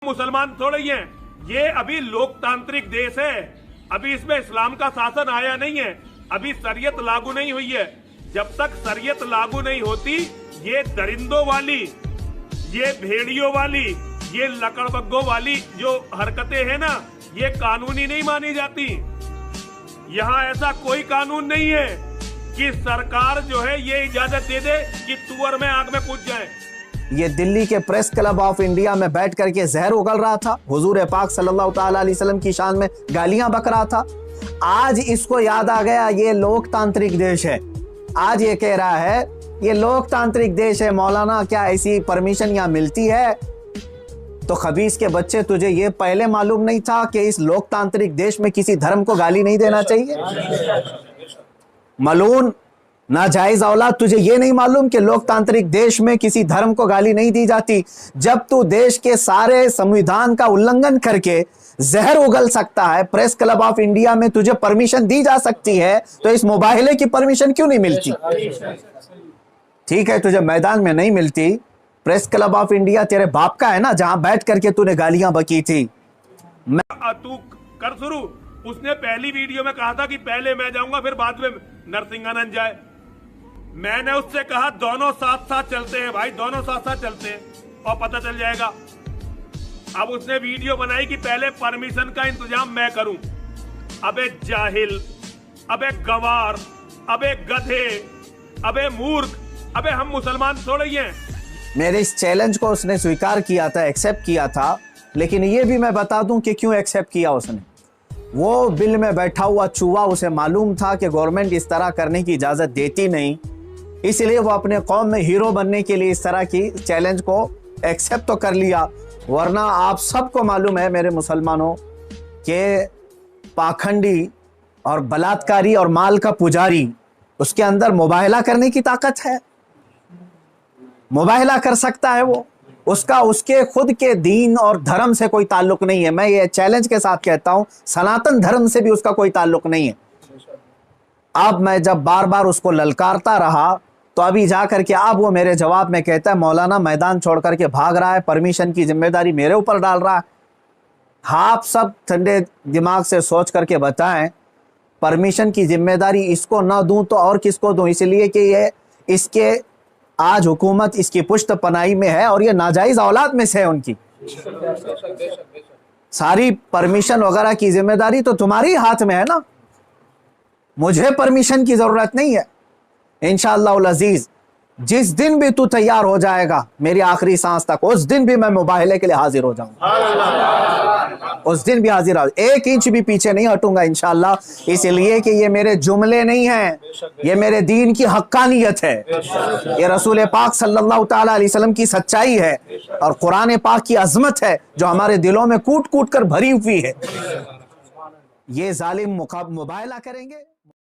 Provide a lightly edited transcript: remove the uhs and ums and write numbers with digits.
मुसलमान थोड़े ही हैं, ये अभी लोकतांत्रिक देश है, अभी इसमें इस्लाम का शासन आया नहीं है, अभी शरीयत लागू नहीं हुई है। जब तक शरीयत लागू नहीं होती, ये दरिंदों वाली, ये भेड़ियों वाली, ये लकड़बग्गों वाली जो हरकतें हैं ना, ये कानूनी नहीं मानी जाती। यहाँ ऐसा कोई कानून नहीं है कि सरकार जो है ये इजाजत दे दे कि तुअर में आग में कूद जाए। ये दिल्ली के प्रेस क्लब ऑफ इंडिया में बैठ करके जहर उगल रहा था, हुजूर पाक सल्लल्लाहु ताला अलैहि वसल्लम की शान में गालियां बक रहा था। आज इसको याद आ गया ये लोकतांत्रिक देश है। आज ये कह रहा है ये लोकतांत्रिक देश है, मौलाना क्या ऐसी परमिशन यहाँ मिलती है? तो खबीस के बच्चे, तुझे ये पहले मालूम नहीं था कि इस लोकतांत्रिक देश में किसी धर्म को गाली नहीं देना चाहिए? मलून नाजायज औलाद, तुझे ये नहीं मालूम कि लोकतांत्रिक देश में किसी धर्म को गाली नहीं दी जाती? जब तू देश के सारे संविधान का उल्लंघन करके जहर उगल सकता है, प्रेस क्लब ऑफ इंडिया में तुझे परमिशन दी जा सकती है, तो इस मुबाहिले की परमिशन क्यों नहीं मिलती? ठीक है, तुझे मैदान में नहीं मिलती, प्रेस क्लब ऑफ इंडिया तेरे बाप का है ना, जहां बैठ करके तूने गालियां बकी थी। तू कर शुरू। उसने पहली वीडियो में कहा था कि पहले मैं जाऊंगा फिर बाद में नरसिंहानंद जाए। मैंने उससे कहा दोनों साथ साथ चलते हैं भाई, दोनों साथ साथ चलते हैं और पता चल जाएगा। अब उसने वीडियो बनाई कि पहले परमिशन का इंतजाम मैं करूं। अबे जाहिल, अबे गवार, अबे गधे, अबे मूर्ख, अबे हम मुसलमान थोड़े ही हैं। मेरे इस चैलेंज को उसने स्वीकार किया था, एक्सेप्ट किया था, लेकिन ये भी मैं बता दूं कि क्यों एक्सेप्ट किया उसने। वो बिल में बैठा हुआ चूहा, उसे मालूम था कि गवर्नमेंट इस तरह करने की इजाजत देती नहीं, इसलिए वो अपने कौम में हीरो बनने के लिए इस तरह की चैलेंज को एक्सेप्ट तो कर लिया। वरना आप सबको मालूम है मेरे मुसलमानों कि पाखंडी और बलात्कारी और माल का पुजारी, उसके अंदर मुबाहिला करने की ताकत है, मुबाहिला कर सकता है वो। उसका उसके खुद के दीन और धर्म से कोई ताल्लुक नहीं है। मैं ये चैलेंज के साथ कहता हूं, सनातन धर्म से भी उसका कोई ताल्लुक नहीं है। अब मैं जब बार बार उसको ललकारता रहा, तो अभी जाकर के अब वो मेरे जवाब में कहता है मौलाना मैदान छोड़ करके भाग रहा है, परमिशन की जिम्मेदारी मेरे ऊपर डाल रहा है। आप सब ठंडे दिमाग से सोच करके बताएं, परमिशन की जिम्मेदारी इसको ना दूं तो और किसको दूं? इसलिए कि ये इसके आज हुकूमत इसकी पुश्त पनाही में है और ये नाजायज औलाद में से है उनकी। सारी परमिशन वगैरह की जिम्मेदारी तो तुम्हारी हाथ में है ना, मुझे परमिशन की जरूरत नहीं है। इंशाअल्लाह अजीज, जिस दिन भी तू तैयार हो जाएगा मेरी आखिरी सांस तक, उस दिन भी मैं मुबाहिले के लिए हाजिर हो जाऊंगा, उस दिन भी हाजिर हो, 1 इंच भी पीछे नहीं हटूंगा इंशाअल्लाह। इसलिए कि ये मेरे जुमले नहीं हैं, ये मेरे दीन की हक्कानियत है, ये रसूल पाक सल्लल्लाहु ताला अलैहि वसल्लम की सच्चाई है और कुरान पाक की अजमत है जो हमारे दिलों में कूट कूट कर भरी हुई है। ये जालिम मुबाहिला करेंगे।